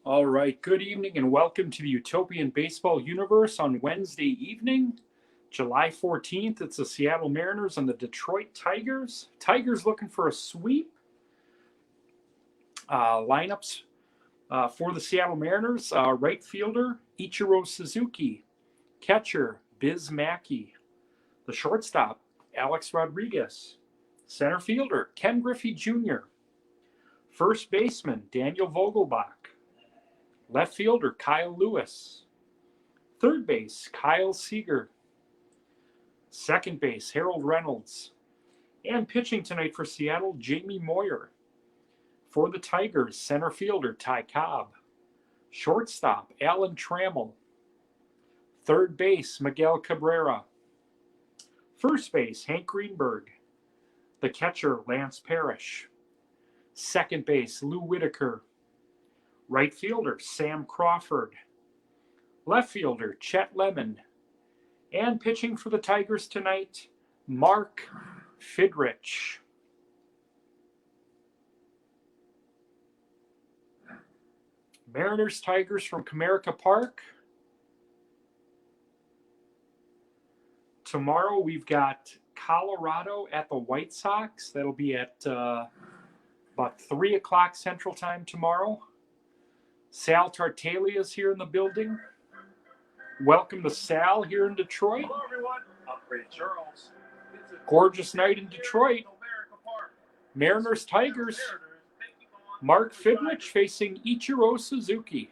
All right, good evening and welcome to the Utopian Baseball Universe on Wednesday evening, July 14th. It's the Seattle Mariners and the Detroit Tigers. Tigers looking for a sweep. Lineups for the Seattle Mariners: right fielder Ichiro Suzuki, catcher Biz Mackey, the shortstop Alex Rodriguez, center fielder Ken Griffey Jr., first baseman Daniel Vogelbach, left fielder Kyle Lewis, third base Kyle Seager, second base Harold Reynolds, and pitching tonight for Seattle Jamie Moyer. For the Tigers, center fielder Ty Cobb, shortstop Alan Trammell, third base Miguel Cabrera, first base Hank Greenberg, the catcher Lance Parrish, second base Lou Whitaker, right fielder Sam Crawford, left fielder Chet Lemon, and pitching for the Tigers tonight, Mark Fidrich. Mariners Tigers from Comerica Park. Tomorrow we've got Colorado at the White Sox. That'll be at about 3 o'clock Central Time tomorrow. Sal Tartaglia is here in the building. Welcome to Sal here in Detroit. Hello, everyone. I'm Ray Charles. Gorgeous night in Detroit. Mariners Tigers. Mark Fidrich facing Ichiro Suzuki.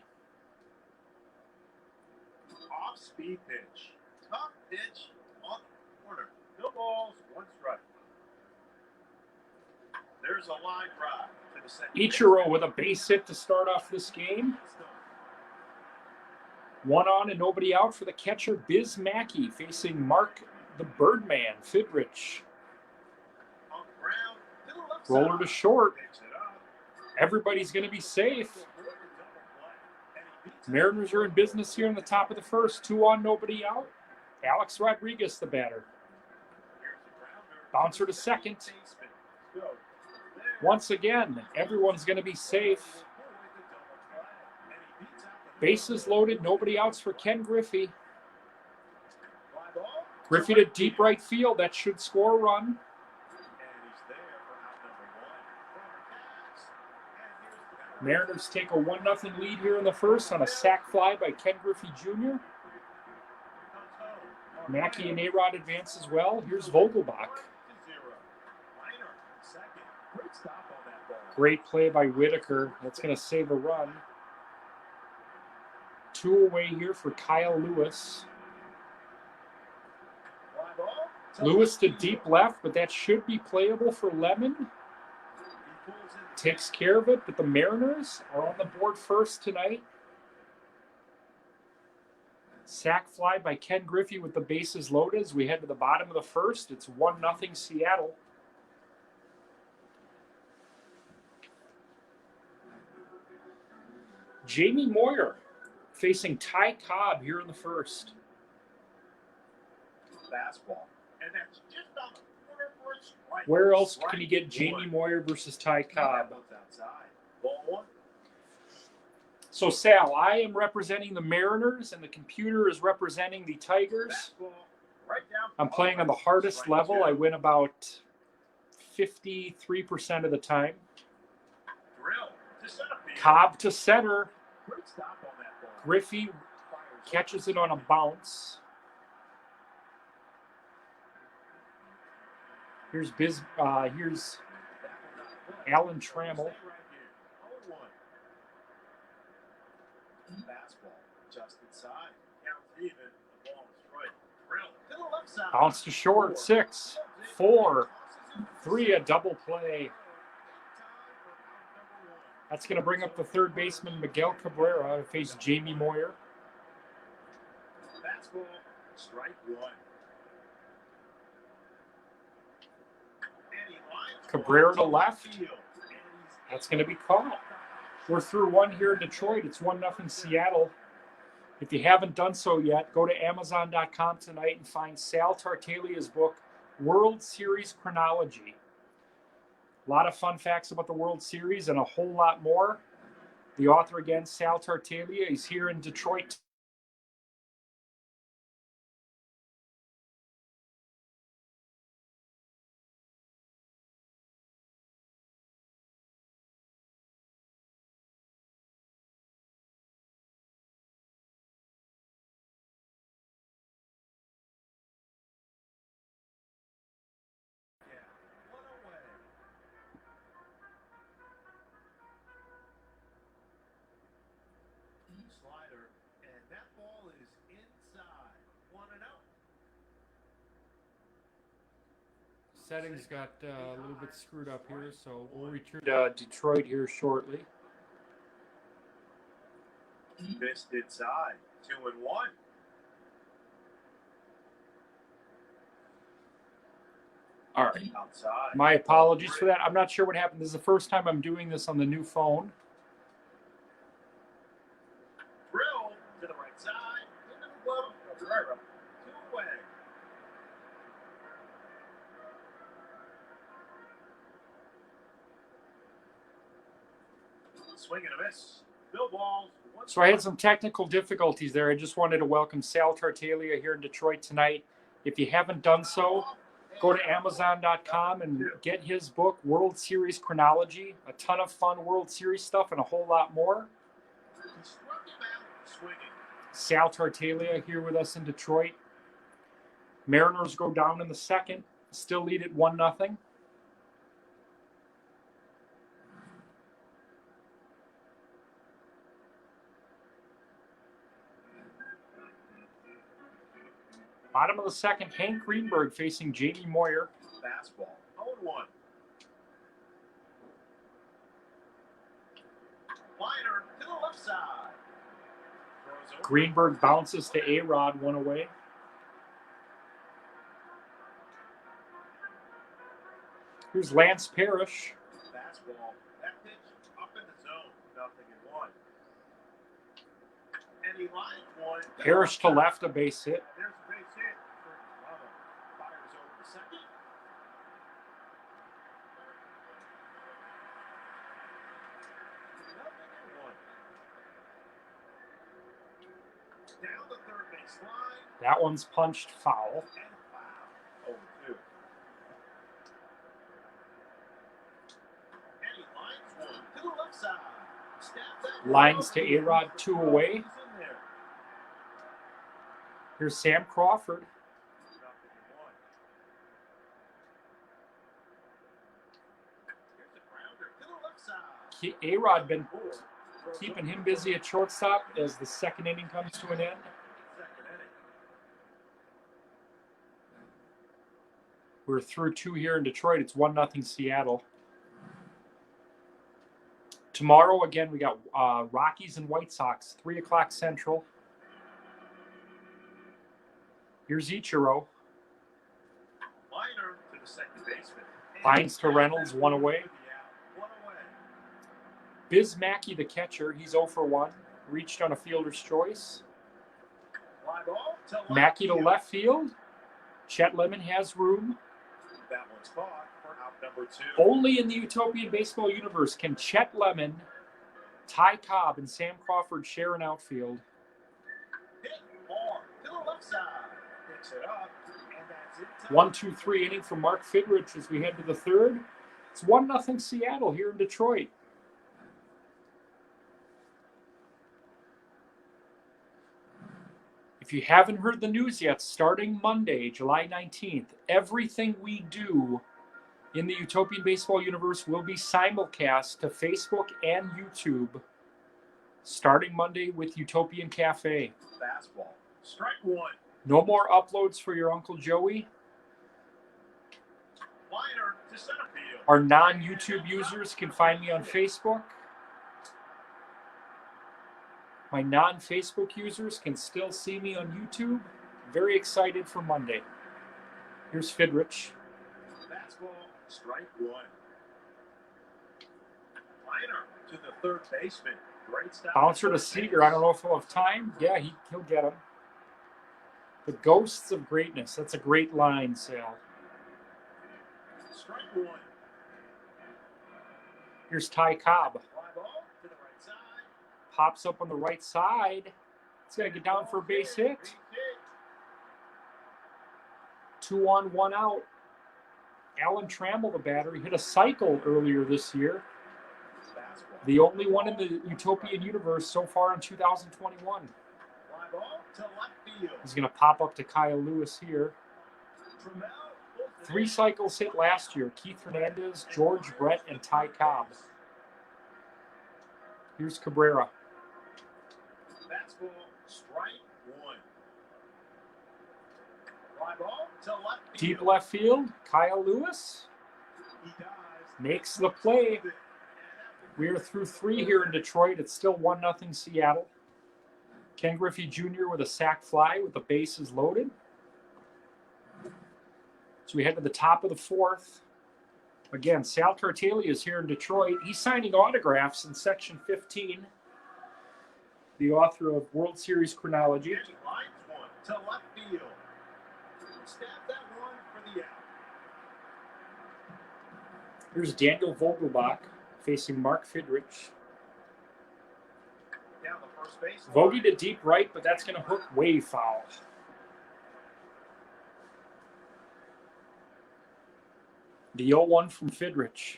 Off-speed pitch. Top pitch on the corner. No balls, one strike. There's a line drive to the second. Ichiro with a base hit to start off this game. One on and nobody out for the catcher Biz Mackey facing Mark the Birdman Fidrich. Roller to short. Everybody's going to be safe. Mariners are in business here in the top of the first. 2 on, nobody out. Alex Rodriguez, the batter. Bouncer to second. Once again, everyone's going to be safe. Bases loaded, nobody outs for Ken Griffey. Griffey to deep right field. That should score a run. Mariners take a 1-0 lead here in the first on a sac fly by Ken Griffey Jr. Mackey and A-Rod advance as well. Here's Vogelbach. Great play by Whitaker. That's going to save a run. 2 away here for Kyle Lewis. Lewis to deep left, but that should be playable for Lemon. Takes care of it, but the Mariners are on the board first tonight. Sac fly by Ken Griffey with the bases loaded as we head to the bottom of the first. It's 1-0 Seattle. Jamie Moyer facing Ty Cobb here in the first. Fastball. And that's just on the corner for a strike. Where else can you get Jamie Moyer versus Ty Cobb? So, Sal, I am representing the Mariners, and the computer is representing the Tigers. I'm playing on the hardest level. I win about 53% of the time. Cobb to center. Griffey catches it on a bounce. Here's Alan Trammell. Bounce to short. 6, 4, 3, a double play. That's going to bring up the third baseman, Miguel Cabrera, to face Jamie Moyer. Fastball, strike 1. Cabrera to left. That's going to be caught. We're through 1 here in Detroit. It's 1-0 Seattle. If you haven't done so yet, go to Amazon.com tonight and find Sal Tartaglia's book, World Series Chronology. A lot of fun facts about the World Series and a whole lot more. The author again, Sal Tartaglia. He's here in Detroit. Slider, and that ball is inside. 1-0. Settings got a little bit screwed up here, so we'll return to Detroit here shortly. Missed inside. 2-1. All right. Outside. My apologies for that. I'm not sure what happened. This is the first time I'm doing this on the new phone. Drill to the right side. Into the glove of Comerica. 2 away. Swing and a miss. Bill balls. So I had some technical difficulties there. I just wanted to welcome Sal Tartaglia here in Detroit tonight. If you haven't done so, go to Amazon.com and get his book, World Series Chronology. A ton of fun World Series stuff and a whole lot more. Sal Tartaglia here with us in Detroit. Mariners go down in the second. Still lead at 1-0. Bottom of the second, Hank Greenberg facing J.D. Moyer. Fastball. 0-1. Liner to the left side. Greenberg bounces to A-Rod, one away. Here's Lance Parrish. Fastball. That pitch up in the zone. 0-1. And he lines one. Parrish to left, a base hit. There's a base hit for Bravo. Fires over the second. Down the third base line. That one's punched foul. And foul. 0-2. And he lines one to the left side. Lines to A-Rod, 2 away. Here's Sam Crawford. A-Rod been keeping him busy at shortstop as the second inning comes to an end. We're through 2 here in Detroit. It's 1-0 Seattle. Tomorrow, again, we got Rockies and White Sox, 3 o'clock Central. Here's Ichiro. Liner to the second baseman. Lines to Reynolds, 1 away. Biz Mackey, the catcher, he's 0 for 1. Reached on a fielder's choice. Mackey to left field. Chet Lemon has room. That one's caught for out number 2. Only in the Utopian Baseball universe can Chet Lemon, Ty Cobb, and Sam Crawford share an outfield. Hit hard to the left side. Picks it up, and that's it. 1-2-3 inning for Mark Fidrich as we head to the third. It's 1-0 Seattle here in Detroit. If you haven't heard the news yet, starting Monday, July 19th, everything we do in the Utopian Baseball universe will be simulcast to Facebook and YouTube, starting Monday with Utopian Cafe. Fastball. Strike 1. No more uploads for your Uncle Joey. Liner to center field. Our non-YouTube users can find me on Facebook. My non-Facebook users can still see me on YouTube. Very excited for Monday. Here's Fidrich. Fastball, strike 1. Liner to the third baseman. Great stop. Bouncer to Seager. I don't know if he'll have time. Yeah, he'll get him. The ghosts of greatness. That's a great line, Sal. Strike 1. Here's Ty Cobb. Fly ball to the right side. pops up on the right side. It's going to get down for a base hit. 2 on, 1 out. Alan Trammell, the batter, he hit a cycle earlier this year. The only one in the Utopian universe so far in 2021. He's going to pop up to Kyle Lewis here. 3 cycles hit last year. Keith Hernandez, George Brett, and Ty Cobb. Here's Cabrera. Fastball, strike 1. Fly ball to left field. Deep left field, Kyle Lewis makes the play. We're through 3 here in Detroit. It's still 1-0 Seattle. Ken Griffey Jr. with a sac fly with the bases loaded. So we head to the top of the 4th. Again, Sal Cartalia is here in Detroit. He's signing autographs in Section 15. The author of World Series Chronology. Lines one to left field. Stab that one for the out. Here's Daniel Vogelbach facing Mark Fidrich. Down the first base. Vogie to deep right, but that's going to hook way foul. The 0-1 from Fidrich.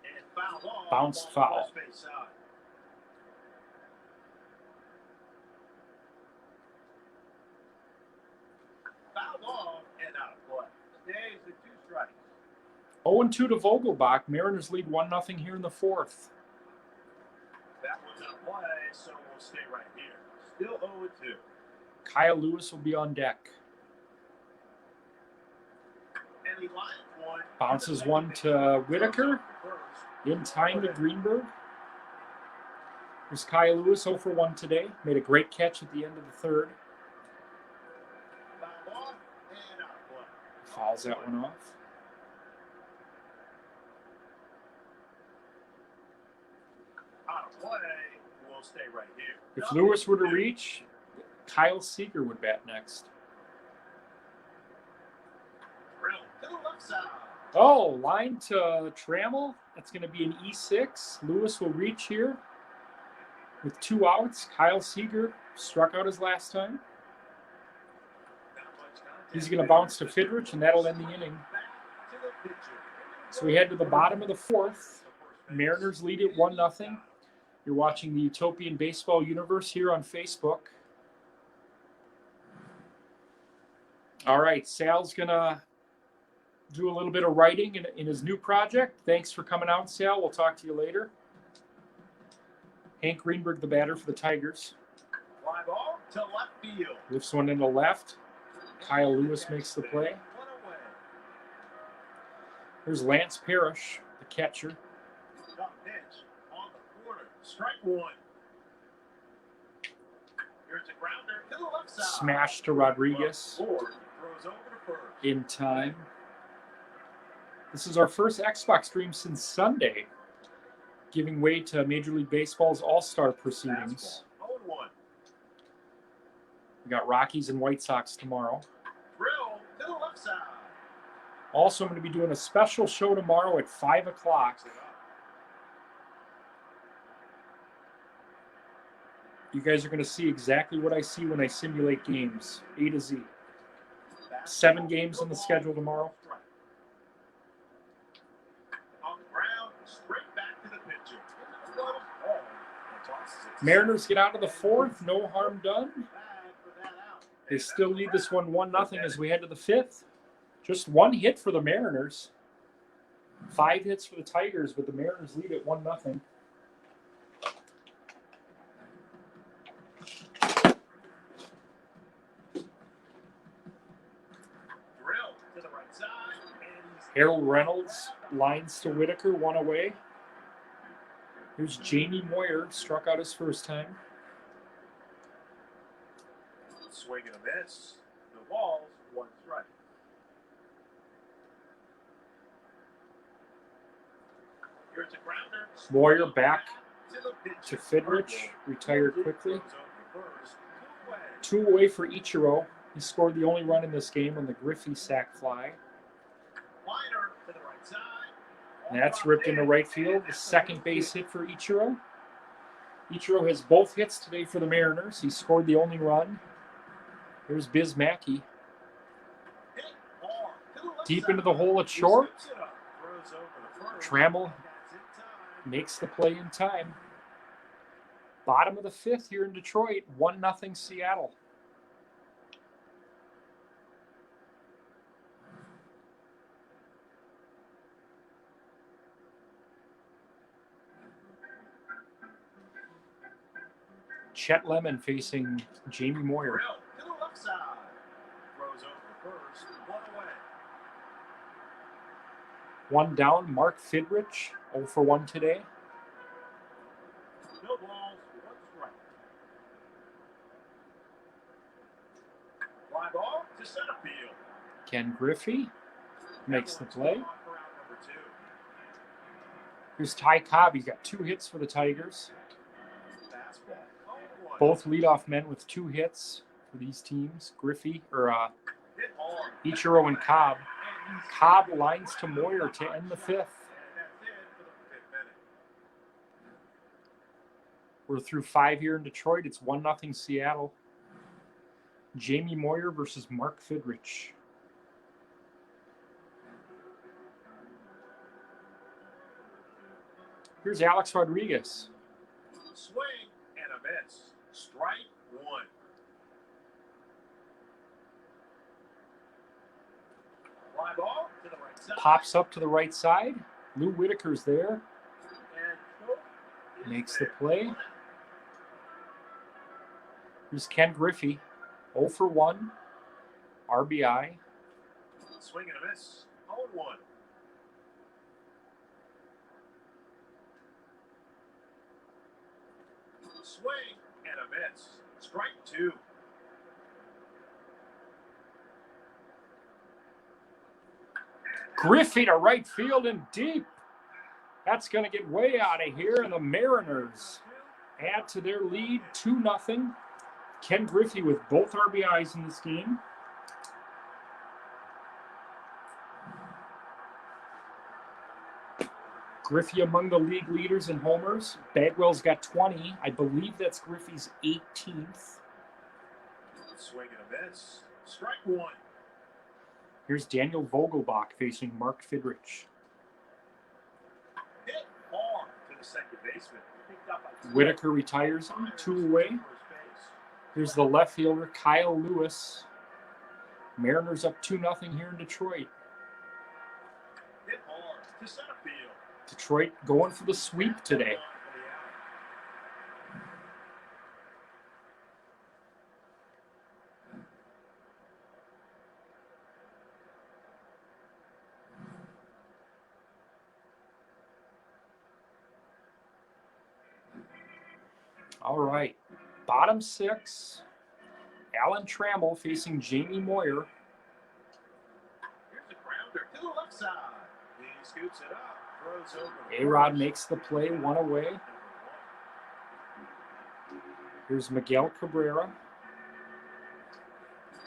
And fouled off. Bounced foul. First base side. Fouled off and out of play. Stays the 2 strikes. 0-2 to Vogelbach. Mariners lead 1-0 here in the 4th. That one's out of play, so we'll stay right here. Still 0-2. Kyle Lewis will be on deck. And he lines one. Bounces one to Whitaker. In time to Greenberg. There's Kyle Lewis 0 for 1 today. Made a great catch at the end of the 3rd. Fouled off and out of play. Fouls that one off. Out of play. We'll stay right here. If Lewis were to reach, Kyle Seager would bat next. Drill to the left side. Oh, line to Trammell. That's going to be an E6. Lewis will reach here with 2 outs. Kyle Seager struck out his last time. He's going to bounce to Fidrich, and that'll end the inning. So we head to the bottom of the 4th. Mariners lead it 1-0. You're watching the Utopian Baseball Universe here on Facebook. All right, Sal's going to do a little bit of writing in his new project. Thanks for coming out, Sal. We'll talk to you later. Hank Greenberg, the batter for the Tigers. Fly ball to left field. Lifts one into left. Kyle Lewis makes the play. One away. Here's Lance Parrish, the catcher. Tough pitch on the corner. Strike 1. Here's a grounder to the left side. Smash to Rodriguez. Ford throws over to first. In time. This is our first Xbox stream since Sunday, giving way to Major League Baseball's All-Star proceedings. 0-1. We got Rockies and White Sox tomorrow. Drill to the left side. Also, I'm going to be doing a special show tomorrow at 5 o'clock. You guys are going to see exactly what I see when I simulate games, A to Z. 7 games on the schedule tomorrow. On the ground, straight back to the pitcher. Mariners get out of the 4th, no harm done. They still lead this one 1-0 as we head to the 5th. Just 1 hit for the Mariners. 5 hits for the Tigers, but the Mariners lead at 1-0. Harold Reynolds lines to Whitaker, 1 away. Here's Jamie Moyer, struck out his first time. Swing and a miss. No balls, 1 strike. Here's a grounder. Moyer back to Fidrich, retired quickly. 2 away for Ichiro. He scored the only run in this game on the Griffey sac fly. Liner to the right side. And that's ripped into right field. The second base hit for Ichiro. Ichiro has both hits today for the Mariners. He scored the only run. Here's Biz Mackey. Deep into the hole at short. Trammell makes the play in time. Bottom of the fifth here in Detroit, 1-0 Seattle. Chet Lemon facing Jamie Moyer. One down, Mark Fidrich, 0 for 1 today. No balls, one strike. Fly ball to center field. Ken Griffey makes the play. Here's Ty Cobb. He's got 2 hits for the Tigers. Both leadoff men with 2 hits for these teams. Ichiro and Cobb. Cobb lines to Moyer to end the fifth. We're through 5 here in Detroit. It's 1-0 Seattle. Jamie Moyer versus Mark Fidrich. Here's Alex Rodriguez. Swing and a miss. Strike 1. Fly ball to the right side. Pops up to the right side. Lou Whitaker's there. Makes the play. Here's Ken Griffey. 0 for 1. RBI. Swing and a miss. 0-1. Swing and a miss. Strike 2. Griffey to right field and deep. That's going to get way out of here, and the Mariners add to their lead 2-0. Ken Griffey with both RBIs in this game. Griffey among the league leaders in homers. Bagwell's got 20. I believe that's Griffey's 18th. Swing and a miss. Strike 1. Here's Daniel Vogelbach facing Mark Fidrich. Hit hard to the second baseman. Whitaker retires him, 2 away. Here's the left fielder, Kyle Lewis. Mariners up 2-0 here in Detroit. Hit hard to center field. Detroit going for the sweep today. All right, bottom 6. Alan Trammell facing Jamie Moyer. Here's the grounder to the left side. He scoops it up, throws over. A-Rod makes the play, 1 away. Here's Miguel Cabrera.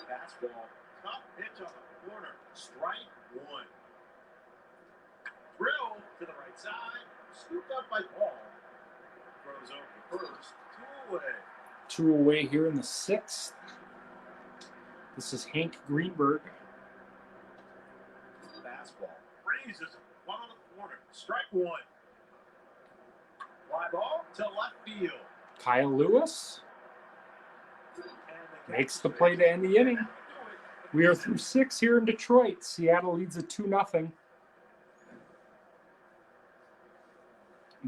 Fastball, top pitch on the corner, strike 1. Drill to the right side, scooped up by Paul. Throws over first, 2 away. 2 away here in the 6th. This is Hank Greenberg. Fastball, raises it, one on the corner, strike 1. Fly ball to left field. Kyle Lewis makes the play to end the inning. We are through 6 here in Detroit. Seattle leads at 2-0.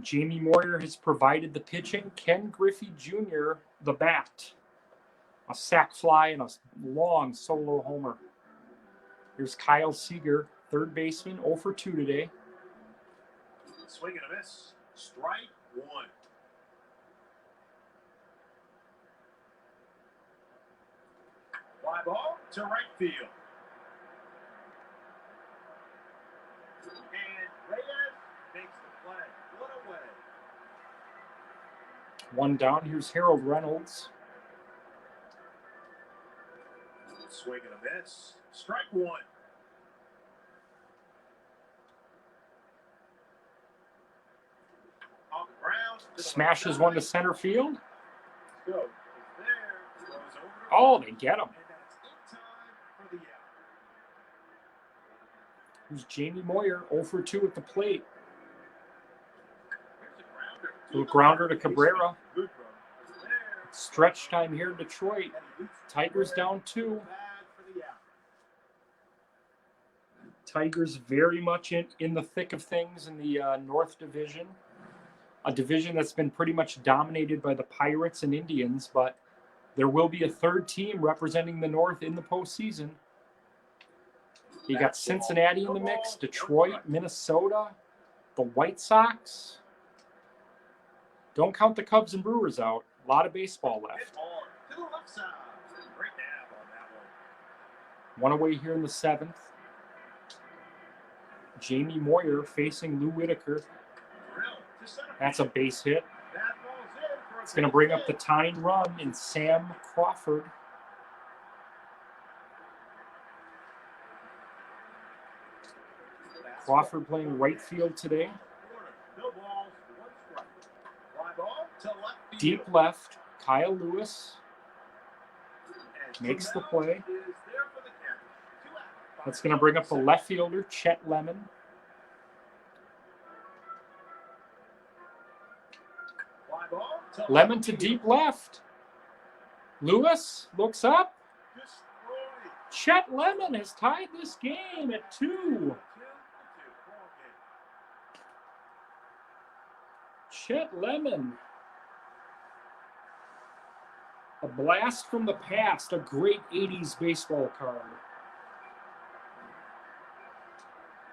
Jamie Moyer has provided the pitching. Ken Griffey Jr., the bat. A sac fly and a long solo homer. Here's Kyle Seager, third baseman, 0 for 2 today. Swing and a miss. Strike 1. Fly ball to right field. And Reyes makes the play. 1 away. 1 down. Here's Harold Reynolds. Swing and a miss. Strike 1. On the ground Smashes one to center field. Go. It's there. Goes over to Oh, they get him. and that's in time for the out. Who's Jamie Moyer, 0 for 2 at the plate. Here's a grounder. Little grounder to Cabrera. Good throw. It's there. Stretch time here in Detroit. And he leaps Tigers down 2. bad for the out. Tigers very much in the thick of things in the North Division. A division that's been pretty much dominated by the Pirates and Indians, but there will be a third team representing the North in the postseason. You got Cincinnati in the mix, Detroit, Minnesota, the White Sox. Don't count the Cubs and Brewers out. A lot of baseball Hit left. hard to the left side. Great nab on that One one. away here in the 7th. Jamie Moyer facing Lou Whitaker. Drill to center. That's a base hit. That falls in for a It's going to base bring up the hit. tying run in Sam Crawford. That's Crawford playing right field today. No balls, one strike. Fly ball to left field. Deep left, Kyle Lewis And makes the Trudell play. is there for the catch. 2 out. That's going to bring up the left fielder, Chet Lemon. Fly ball to Lemon left to field. deep left. Lewis looks up. Destroyed. Chet Lemon has tied this game at 2. 2-2. Ball game. Chet Lemon. A blast from the past, a great 80s baseball card.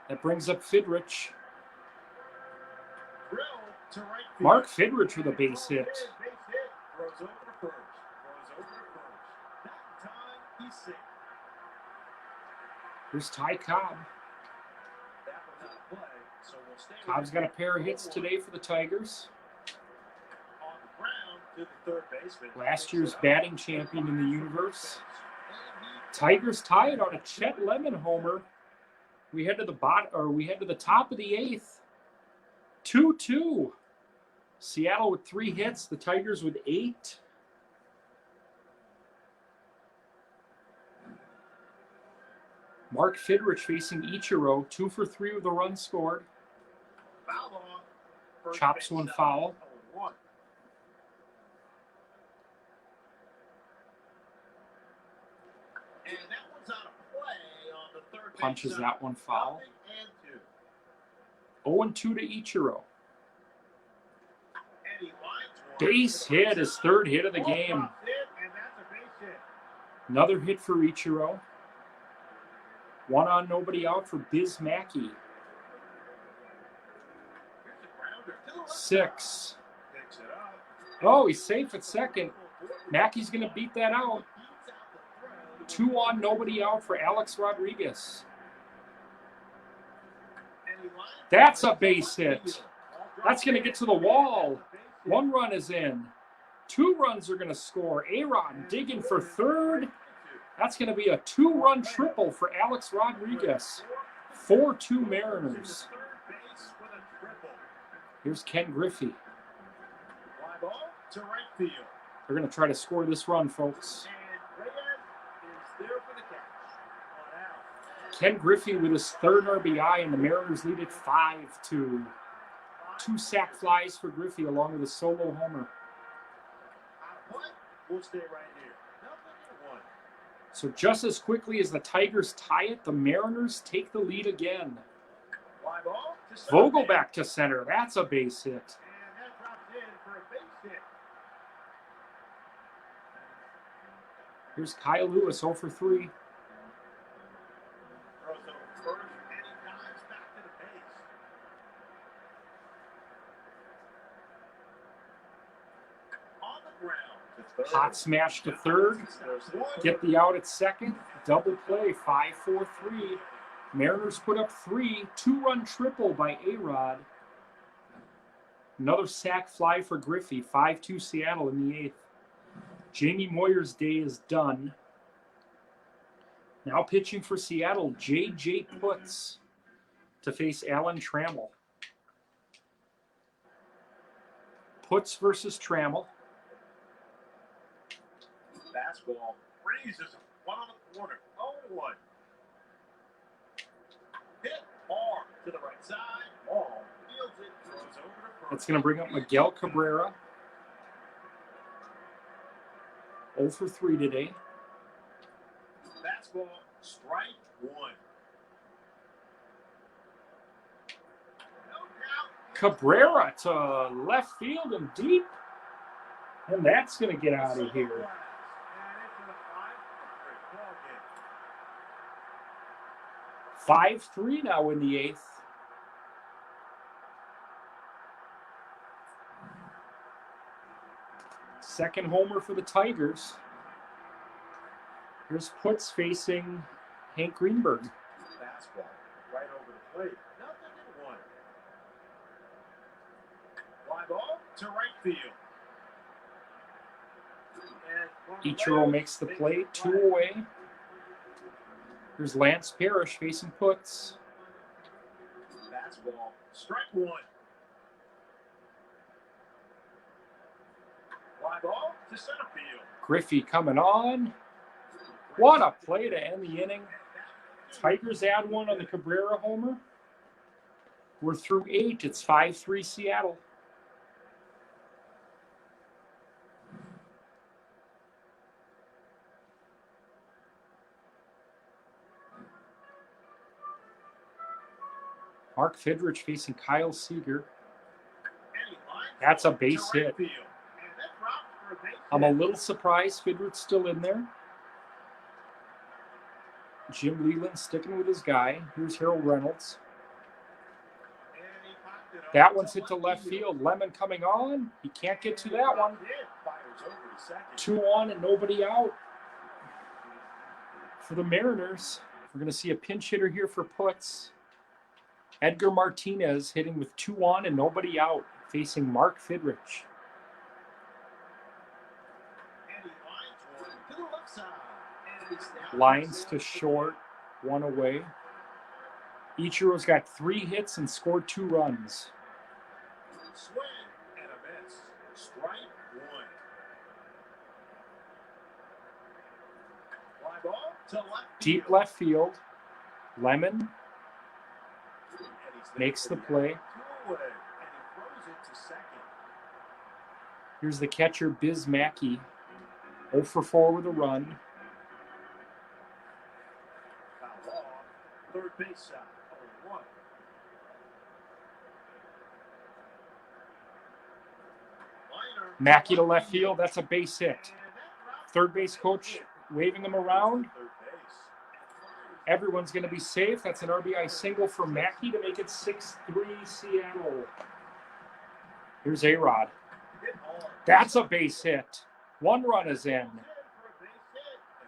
That brings up Fidrich. Drill to right field. Mark Fidrich with a base hit. Base hit. Throws over to first. Throws over to first. That time he's safe. Here's Ty Cobb. That was not a play, so we'll stay with Cobb's it. got a pair of hits today for the Tigers. On the ground to the third baseman. Last year's batting champion in the universe. Tigers tie it on a Chet Lemon homer. We head to the top of the 8th. 2-2. Seattle with 3 hits, the Tigers with 8. Mark Fidrich facing Ichiro, 2 for 3 with a run scored. Foul ball. First Chops base one shot. foul. 0-1. And that one's out of play on the third base Punches shot. that one foul. 0-2. 0-2 to Ichiro. And he lines one. Base hit, his third hit of the game. And that's a base hit. Another hit for Ichiro. 1 on, nobody out for Biz Mackey. Here's a grounder to the left 6. side. Picks it up. Oh, he's safe at second. Mackey's going to beat that out. 2 on, nobody out for Alex Rodriguez. That's a base hit. That's going to get to the wall. 1 run is in. 2 runs are going to score. A-Rod digging for third. That's going to be a 2-run triple for Alex Rodriguez. 4-2 Mariners. Here's Ken Griffey. Fly ball to right field. They're going to try to score this run, folks. And Reyes is there for the catch. On out. Ken Griffey with his 3rd RBI, and the Mariners lead it 5-2. 2 sac flies for Griffey along with a solo homer. Out of play. We'll stay right here. Nothing in 1. So just as quickly as the Tigers tie it, the Mariners take the lead again. Fly ball to center Vogel field. back to center. That's a base hit. And that drops in for a base hit. Here's Kyle Lewis, 0 for 3. Throws over first, and he dives back to the base. On the ground to third. Hot smash to third. Get the out at second. Double play, 5-4-3. Mariners put up 3. 2-run triple by A-Rod. Another sac fly for Griffey. 5-2 Seattle in the 8th. Jamie Moyer's day is done. Now pitching for Seattle, J.J. Putz to face Alan Trammell. Puts versus Trammell. Fastball freezes one on the corner. 0-1. Hit hard to the right side. Ball fields it, throws over to first. That's going to bring up Miguel Cabrera. 0 for 3 today. Fastball, strike one. No doubt. Cabrera to left field and deep. And that's going to get out of here. And into the 5-3 ball game. 5-3 now in the 8th. Second homer for the Tigers. Here's Puts facing Hank Greenberg. Fastball right over the plate. Nothing in one. Fly ball to right field. And Ichiro makes the play, 2 away. Here's Lance Parrish facing Puts. Fastball, strike one. Fly ball to center field. Griffey coming on. What a play to end the inning. Tigers add one on the Cabrera homer. We're through 8. It's 5-3 Seattle. Mark Fidrich facing Kyle Seager. That's a base hit. I'm a little surprised Fidrich's still in there. Jim Leland sticking with his guy. Here's Harold Reynolds. That one's hit to left field. Lemon coming on. He can't get to that one. 2 on and nobody out. For the Mariners, we're going to see a pinch hitter here for Puts. Edgar Martinez hitting with 2 on and nobody out, facing Mark Fidrich. Lines to short, 1 away. Ichiro's got 3 hits and scored 2 runs. Swing and a miss. Strike one. Fly ball to left field. Deep left field. Lemon makes the play. Here's the catcher, Biz Mackey. 0 for 4 with a run. Third base side, 0-1. Mackey to left field. That's a base hit. Third base coach waving them around. Everyone's going to be safe. That's an RBI single for Mackey to make it 6-3 Seattle. Here's A-Rod. That's a base hit. 1 run is in.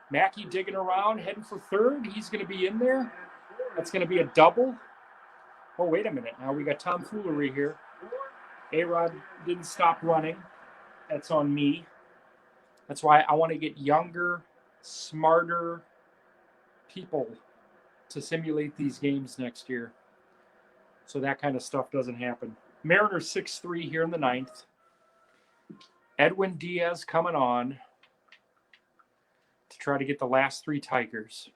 Mackey digging around, heading for third. He's going to be in there. That's going to be a double. Oh, wait a minute. Now we got tomfoolery here. A-Rod didn't stop running. That's on me. That's why I want to get younger, smarter people to simulate these games next year, so that kind of stuff doesn't happen. Mariners 6-3 here in the 9th. Edwin Diaz coming on to try to get the last 3 Tigers.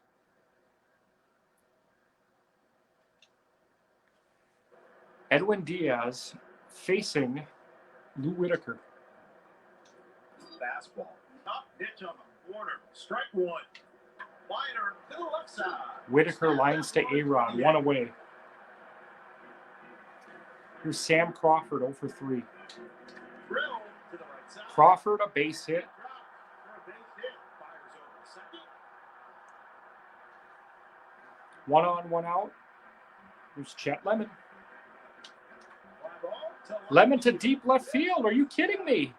Edwin Diaz facing Lou Whitaker. Fastball. Top pitch on the corner. Strike one. Liner to the left side. Whitaker lines to A-Rod. 1 away. Here's Sam Crawford 0 for 3. Crawford, a base hit. 1 on, 1 out. Here's Chet Lemon. Lemon to deep left field. Are you kidding me?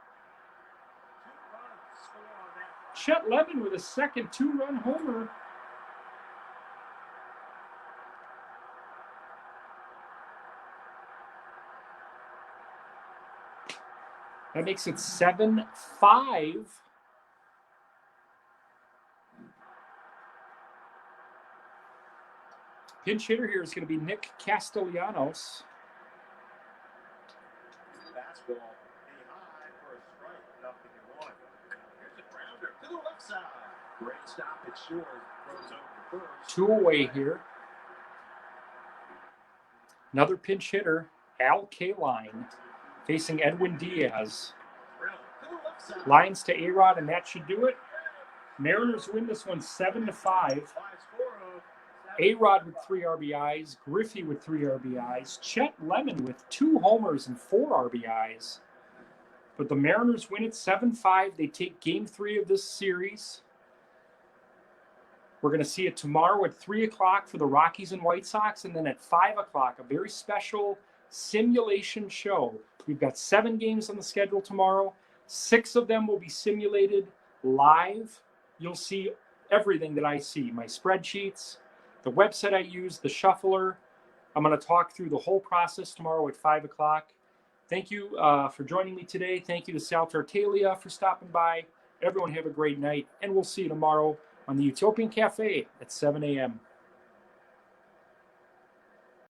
Chet Lemon with a second 2-run homer. That makes it 7-5. Pinch hitter here is going to be Nick Castellanos. Fastball. left side. Great stop at short. Throws over first. 2 away here. Another pinch hitter, Al Kaline, facing Edwin Diaz. Lines to A-Rod, and that should do it. Mariners win this one 7-5. A-Rod with 3 RBIs, Griffey with 3 RBIs, Chet Lemon with 2 homers and 4 RBIs. But the Mariners win it 7-5. They take Game 3 of this series. We're going to see it tomorrow at 3 o'clock for the Rockies and White Sox, and then at 5 o'clock, a very special simulation show. We've got 7 games on the schedule tomorrow. 6 of them will be simulated live. You'll see everything that I see, my spreadsheets, the website I use, the shuffler. I'm going to talk through the whole process tomorrow at 5 o'clock. Thank you for joining me today. Thank you to Sal Tartaglia for stopping by. Everyone have a great night, and we'll see you tomorrow on the Utopian Cafe at 7 a.m.